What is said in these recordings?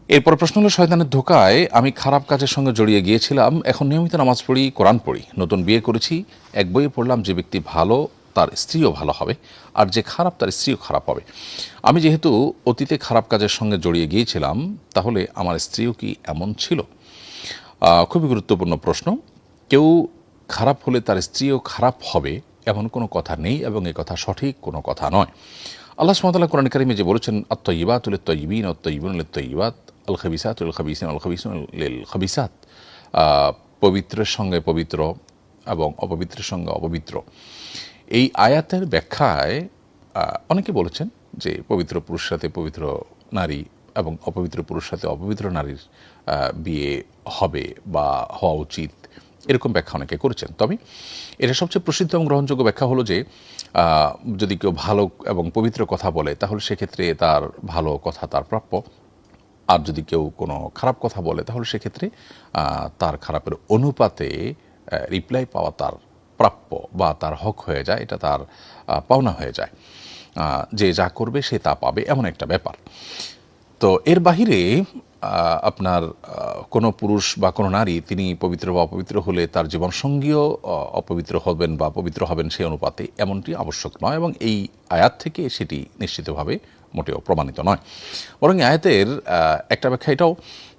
এরপর প্রশ্ন হলো, শয়তানের ধোকায় আমি খারাপ কাজের সঙ্গে জড়িয়ে গিয়েছিলাম, এখন নিয়মিত নামাজ পড়ি, কোরআন পড়ি, নতুন বিয়ে করেছি, এক বইয়ে পড়লাম যে ব্যক্তি ভালো তার স্ত্রীও ভালো হবে, আর যে খারাপ তার স্ত্রীও খারাপ হবে। আমি যেহেতু অতীতে খারাপ কাজের সঙ্গে জড়িয়ে গিয়েছিলাম, তাহলে আমার স্ত্রীও কি এমন ছিল? খুবই গুরুত্বপূর্ণ প্রশ্ন। কেউ খারাপ হলে তার স্ত্রীও খারাপ হবে এমন কোনো কথা নেই, এবং এ কথা সঠিক কোনো কথা নয়। আল্লাহ সুবহানাহু ওয়া তাআলা কোরআন কারীমে যে বলেছেন, আত-তাইয়্যিবাতু লিত-তাইয়্যিবিন ওয়াত-তাইয়্যিবুনা লিত-তাইয়্যিবাত, আল-খাবিসাতু লিল-খাবিসিন ওয়াল-খাবিসুনা লিল-খাবিসাত। পবিত্রের সঙ্গে পবিত্র এবং অপবিত্রের সঙ্গে অপবিত্র। এই আয়াতের ব্যাখ্যায় অনেকে বলেছেন যে পবিত্র পুরুষের সাথে পবিত্র নারী এবং অপবিত্র পুরুষের সাথে অপবিত্র নারীর বিয়ে হবে বা হওয়া উচিত, এরকম ব্যাখ্যা অনেকে করেছেন। তবে এটা সবচেয়ে প্রসিদ্ধ এবং গ্রহণযোগ্য ব্যাখ্যা হলো যে যদি কেউ ভালো এবং পবিত্র কথা বলে, তাহলে সেক্ষেত্রে তার ভালো কথা তার প্রাপ্য। আর যদি কেউ কোনো খারাপ কথা বলে, তাহলে সেক্ষেত্রে তার খারাপের অনুপাতে রিপ্লাই পাওয়া তার প্রাপ্য বা তার হক হয়ে যায়, এটা তার পাওনা হয়ে যায়। যে যা করবে সে তা পাবে, এমন একটা ব্যাপার। তো এর বাহিরে আপনার কোনো পুরুষ বা কোনো নারী তিনি পবিত্র বা অপবিত্র হলে তার জীবনসঙ্গীও অপবিত্র হবেন বা পবিত্র হবেন সেই অনুপাতে, এমনটি আবশ্যক নয়, এবং এই আয়াত থেকে সেটি নিশ্চিতভাবে মোটেও প্রমাণিত নয়। বরং আয়াতের একটা ব্যাখ্যা এটাও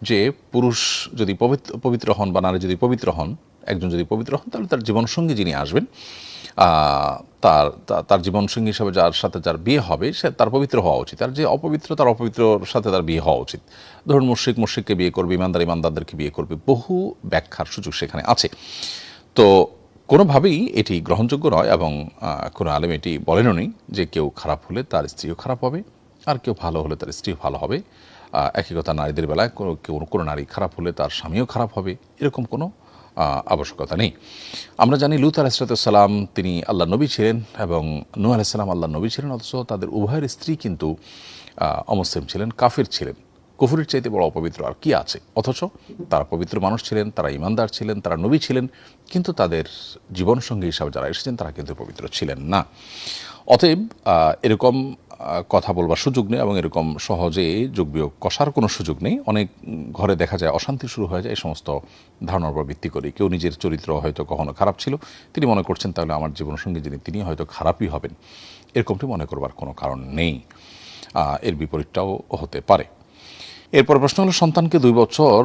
যে পুরুষ যদি পবিত্র হন বা নারী যদি পবিত্র হন, একজন যদি পবিত্র হন, তাহলে তার জীবনসঙ্গী যিনি আসবেন, তার তার জীবনসঙ্গী হিসাবে যার সাথে যার বিয়ে হবে, সে তার পবিত্র হওয়া উচিত। আর যে অপবিত্র, তার অপবিত্রর সাথে তার বিয়ে হওয়া উচিত। ধরুন মুশরিককে বিয়ে করবে, ইমানদারদেরকে বিয়ে করবে, বহু ব্যাখ্যার সুযোগ সেখানে আছে। তো কোনোভাবেই এটি গ্রহণযোগ্য নয়, এবং কোনো আলেম এটি বলেনও নি যে কেউ খারাপ হলে তার স্ত্রীও খারাপ হবে, আর কেউ ভালো হলে তার স্ত্রীও ভালো হবে। একই কথা নারীদের বেলায়, কোনো নারী খারাপ হলে তার স্বামীও খারাপ হবে, এরকম কোনো আবশ্যকতা নেই। আমরা জানি লূত আলাইহিসসালাম তিনি আল্লাহ নবী ছিলেন, এবং নূহ আলাইহিসসালাম আল্লাহ নবী ছিলেন, অথচ তাদের উভয়ের স্ত্রী কিন্তু অমুসলিম ছিলেন, কাফির ছিলেন। কুফরের চাইতে বড় অপবিত্র আর কি আছে? অথচ তারা পবিত্র মানুষ ছিলেন, তারা ইমানদার ছিলেন, তারা নবী ছিলেন, কিন্তু তাদের জীবনসঙ্গী হিসাবে যারা এসেছেন তারা কিন্তু পবিত্র ছিলেন না। অতএব এরকম কথা বলবার সুযোগ নেই, এবং এরকম সহজে যোগ বিয়োগ কষার কোনো সুযোগ নেই। অনেক ঘরে দেখা যায় অশান্তি শুরু হয়ে যায় এই সমস্ত ধারণার উপর ভিত্তি করে। কেউ নিজের চরিত্র হয়তো কখনো খারাপ ছিল, তিনি মনে করছেন তাহলে আমার জীবনসঙ্গী যিনি তিনি হয়তো খারাপই হবেন, এরকমটি মনে করবার কোনো কারণ নেই। এর বিপরীতটাও হতে পারে। এরপর প্রশ্ন হলো, সন্তানকে 2 বছর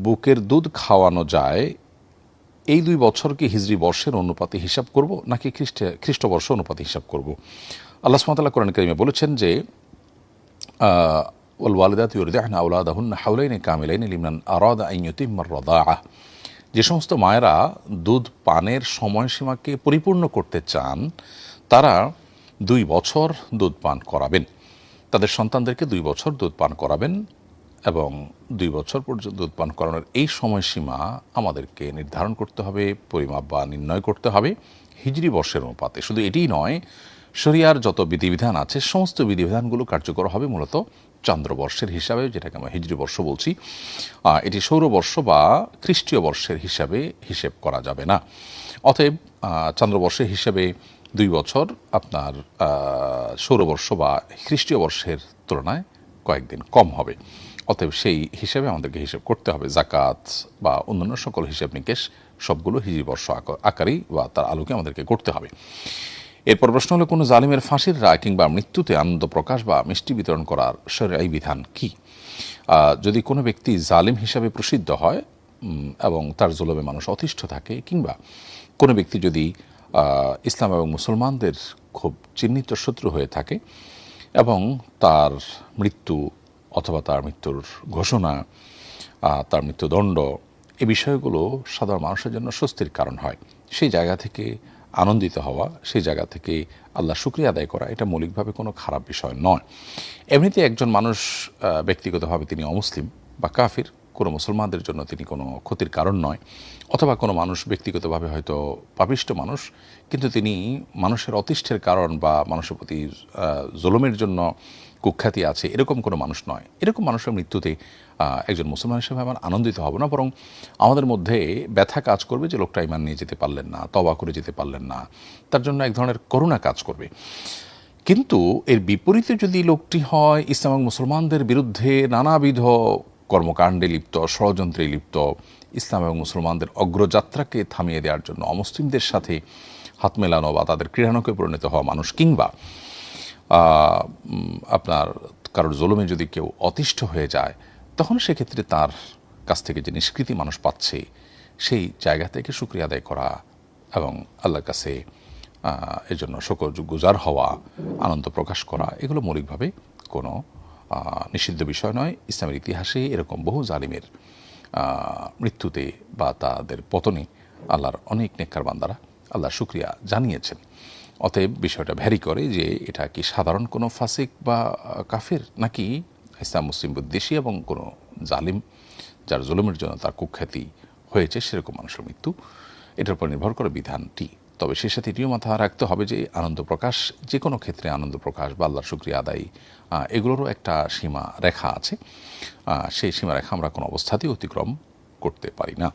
বুকের দুধ খাওয়ানো যায়, এই 2 বছর কি হিজরি বর্ষের অনুপাতে হিসাব করব, নাকি খ্রিস্টবর্ষ অনুপাতে হিসাব করব? আল্লাহ সুবহানাহু ওয়া তাআলা কোরআন কারীমে বলেছেন যে ওয়াল ওয়ালিদাতু ইউরদি'না আওলাদাহুন্না হাওলাইনি কামিলাইনি লিমান আরাদা আন ইউতিম্মার রাদাআহ। যে সমস্ত মায়েরা দুধ পানের সময়সীমাকে পরিপূর্ণ করতে চান, তারা 2 বছর দুধ পান করাবেন, তাদের সন্তানদেরকে 2 বছর দুধ পান করাবেন, এবং 2 বছর পর্যন্ত দুধ পান করানোর এই সময়সীমা আমাদেরকে নির্ধারণ করতে হবে, পরিমাপ বা নির্ণয় করতে হবে হিজরি বর্ষের অনুপাতে। শুধু এটিই নয়, শরিয়ার যত বিধিবিধান আছে সমস্ত বিধিবিধানগুলো কার্যকর হবে মূলত চন্দ্রবর্ষের হিসাবে, যেটাকে আমরা হিজরি বর্ষ বলছি। এটি সৌরবর্ষ বা খ্রিস্টীয় বর্ষের হিসেব করা যাবে না। অতএব চন্দ্রবর্ষের হিসাবে 2 বছর আপনার সৌরবর্ষ বা খ্রিস্টীয় বর্ষের তুলনায় কয়েকদিন কম হবে। অতএব সেই হিসাবে আমাদেরকে হিসাব করতে হবে। জাকাত বা অন্যান্য সকল হিসাব নিকেশ সবগুলো হিজরি বর্ষ আকারেই বা তার আলোকে আমাদেরকে করতে হবে। এরপর প্রশ্ন হলো, কোনো জালিমের ফাঁসির রায় কিংবা মৃত্যুতে আনন্দ প্রকাশ বা মিষ্টি বিতরণ করার শরীয়ী বিধান কি? যদি কোনো ব্যক্তি জালিম হিসাবে প্রসিদ্ধ হয় এবং তার জুলুমে মানুষ অতিষ্ঠ থাকে, কিংবা কোনো ব্যক্তি যদি ইসলাম এবং মুসলমানদের খুব চিহ্নিত শত্রু হয়ে থাকে, এবং তার মৃত্যু অথবা তার মৃত্যুর ঘোষণা, তার মৃত্যুদণ্ড, এই বিষয়গুলো সাধারণ মানুষের জন্য স্বস্তির কারণ হয়, সেই জায়গা থেকে আনন্দিত হওয়া, সেই জায়গা থেকে আল্লাহ শুকরিয়া আদায় করা, এটা মৌলিকভাবে কোনো খারাপ বিষয় নয়। এমনিতে একজন মানুষ ব্যক্তিগতভাবে তিনি অমুসলিম বা কাফির, কোনো মুসলমানদের জন্য তিনি কোনো ক্ষতির কারণ নয়। অথবা কোনো মানুষ ব্যক্তিগতভাবে হয়তো পাপিষ্ট মানুষ, কিন্তু তিনি মানুষের অতিষ্ঠের কারণ বা মানুষের প্রতি জুলুমের জন্য কুখ্যাতি আছে, এরকম কোনো মানুষ নয়। এরকম মানুষের মৃত্যুতে একজন মুসলমান হিসেবে আমার আনন্দিত হব না, বরং আমাদের মধ্যে ব্যথা কাজ করবে যে লোকটা ঈমান নিয়ে যেতে পারলেন না, তওবা করে যেতে পারলেন না, তার জন্য এক ধরনের করুণা কাজ করবে। কিন্তু এর বিপরীতে যদি লোকটি হয় ইসলাম এবং মুসলমানদের বিরুদ্ধে নানাবিধ কর্মকাণ্ডে লিপ্ত, ষড়যন্ত্রে লিপ্ত, ইসলাম এবং মুসলমানদের অগ্রযাত্রাকে থামিয়ে দেওয়ার জন্য অমুসলিমদের সাথে হাত মেলানো বা তাদের ক্রীড়ানকে পরিণত হওয়া মানুষ, কিংবা আপনার কারোর জুলুমে যদি কেউ অতিষ্ঠ হয়ে যায়, তখন সেক্ষেত্রে তার কাছ থেকে যে নিষ্কৃতি মানুষ পাচ্ছে সেই জায়গা থেকে শুকরিয়া আদায় করা এবং আল্লাহর কাছে এর জন্য শুকরগুজার হওয়া, আনন্দ প্রকাশ করা, এগুলো মৌলিকভাবে কোনো নিষিদ্ধ বিষয় নয়। ইসলামের ইতিহাসে এরকম বহু জালিমের মৃত্যুতে বা তাদের পতনে আল্লাহর অনেক নেককার বান্দারা আল্লাহর শুকরিয়া জানিয়েছেন। অতএব বিষয়টা ভ্যারি করে যে এটা কি সাধারণ কোনো ফাসিক বা কাফের, নাকি ইসলাম মুসলিম বিদ্বেষী এবং কোনো জালিম যার জুলুমের জন্য তার কুখ্যাতি হয়েছে সেরকম মানুষের মৃত্যু। এটার উপর নির্ভর করে বিধানটি। তবে সে সাথে এটিও মাথা রাখতে হবে যে আনন্দ প্রকাশ, যে কোনো ক্ষেত্রে আনন্দ প্রকাশ বা আল্লাহর শুকরিয়া আদায়, এগুলোরও একটা সীমা রেখা আছে। সেই সীমা রেখা আমরা কোনো অবস্থাতেই অতিক্রম করতে পারি না।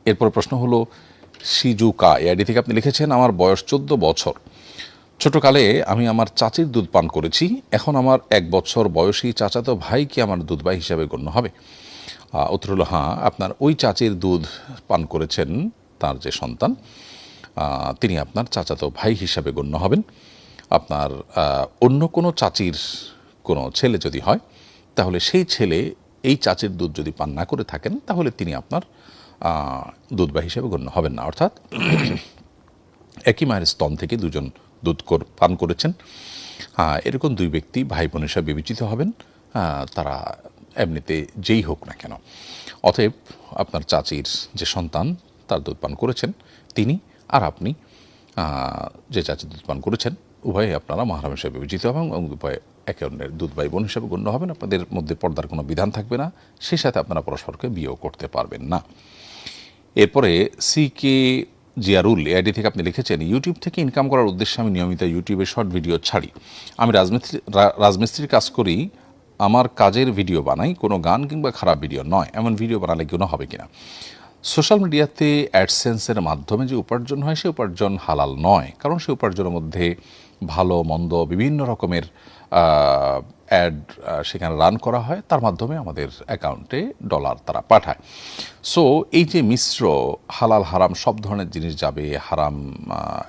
এরপর প্রশ্ন হলো সিজুকা এআইডি থেকে আপনি লিখেছেন, আমার বয়স 14 বছর। ছোটকালে আমি আমার চাচির দুধ পান করেছি। এখন আমার 1 বছর বয়সী চাচাতো ভাই কি আমার দুধ ভাই হিসাবে গণ্য হবে? উত্তর হলো হ্যাঁ, আপনার ওই চাচির দুধ পান করেছেন তার যে সন্তান, তিনি আপনার চাচাতো ভাই হিসাবে গণ্য হবেন। আপনার অন্য কোনো চাচির কোনো ছেলে যদি হয়, তাহলে সেই ছেলে এই চাচির দুধ যদি পান না করে থাকেন, তাহলে তিনি আপনার দুধ ভাই হিসাবে গণ্য হবেন না। অর্থাৎ একই মায়ের স্তন থেকে দুজন দুধ পান করেছেন, এরকম দুই ব্যক্তি ভাই বোন হিসাবে বিবেচিত হবেন, তারা এমনিতে যেই হোক না কেন। অতএব আপনার চাচির যে সন্তান তার দুধ পান করেছেন তিনি আর আপনি, যে চাচির দুধ পান করেছেন, উভয়ে আপনারা মাহরাম হিসেবে বিবেচিত হবেন এবং উভয়ে একে অন্যের দুধ ভাই বোন হিসেবে গণ্য হবেন। আপনাদের মধ্যে পর্দার কোনো বিধান থাকবে না, সেই সাথে আপনারা পরস্পরকে বিয়েও করতে পারবেন না। এরপরে সিকে জিয়ারুল এআইডি থেকে আপনি লিখেছেন, ইউটিউব থেকে ইনকাম করার উদ্দেশ্যে আমি নিয়মিত ইউটিউবে শর্ট ভিডিও ছাড়ি। আমি রাজমিস্ত্রির কাজ করি, আমার কাজের ভিডিও বানাই, কোনো গান কিংবা খারাপ ভিডিও নয়। এমন ভিডিও বানালে গুনাহ হবে কিনা? সোশ্যাল মিডিয়াতে অ্যাডসেন্সের মাধ্যমে যে উপার্জন হয় সে উপার্জন হালাল নয়, কারণ সে উপার্জনের মধ্যে ভালো মন্দ বিভিন্ন রকমের অ্যাড সেখানে রান করা হয়, তার মাধ্যমে আমাদের অ্যাকাউন্টে ডলার তারা পাঠায়। সো এই যে মিশ্র হালাল হারাম সব ধরনের জিনিস যাবে, হারাম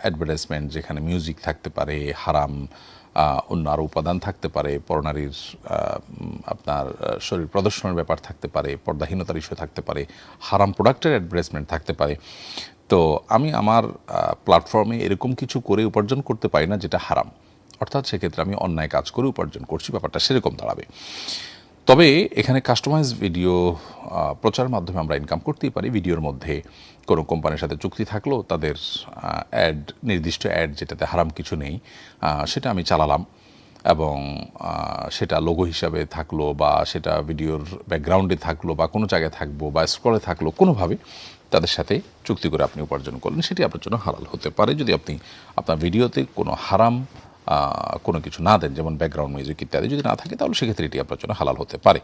অ্যাডভার্টাইজমেন্ট যেখানে মিউজিক থাকতে পারে, হারাম অন্য আরও উপাদান থাকতে পারে, পরনারীর আপনার শরীর প্রদর্শনের ব্যাপার থাকতে পারে, পর্দাহীনতার ইস্যু থাকতে পারে, হারাম প্রোডাক্টের অ্যাডভার্টাইজমেন্ট থাকতে পারে। তো আমি আমার প্ল্যাটফর্মে এরকম কিছু করে উপার্জন করতে পারি না যেটা হারাম, অর্থাৎ সেক্ষেত্রে আমি অন্যায় কাজ করে উপার্জন করছি, ব্যাপারটা সেরকম দাঁড়াবে। তবে এখানে কাস্টমাইজ ভিডিও প্রচারের মাধ্যমে আমরা ইনকাম করতেই পারি। ভিডিওর মধ্যে কোনো কোম্পানির সাথে চুক্তি থাকলো, তাদের অ্যাড, নির্দিষ্ট অ্যাড যেটাতে হারাম কিছু নেই, সেটা আমি চালালাম এবং সেটা লোগো হিসাবে থাকলো বা সেটা ভিডিওর ব্যাকগ্রাউন্ডে থাকলো বা কোনো জায়গায় থাকবো বা স্ক্রলে থাকলো, কোনোভাবে তাদের সাথে চুক্তি করে আপনি উপার্জন করলেন, সেটি আপনার জন্য হালাল হতে পারে যদি আপনি আপনার ভিডিওতে কোনো হারাম কোনো কিছু না দেন, যেমন ব্যাকগ্রাউন্ড মিউজিক ইত্যাদি যদি না থাকে, তাহলে সেক্ষেত্রে এটি আপনার জন্য হালাল হতে পারে।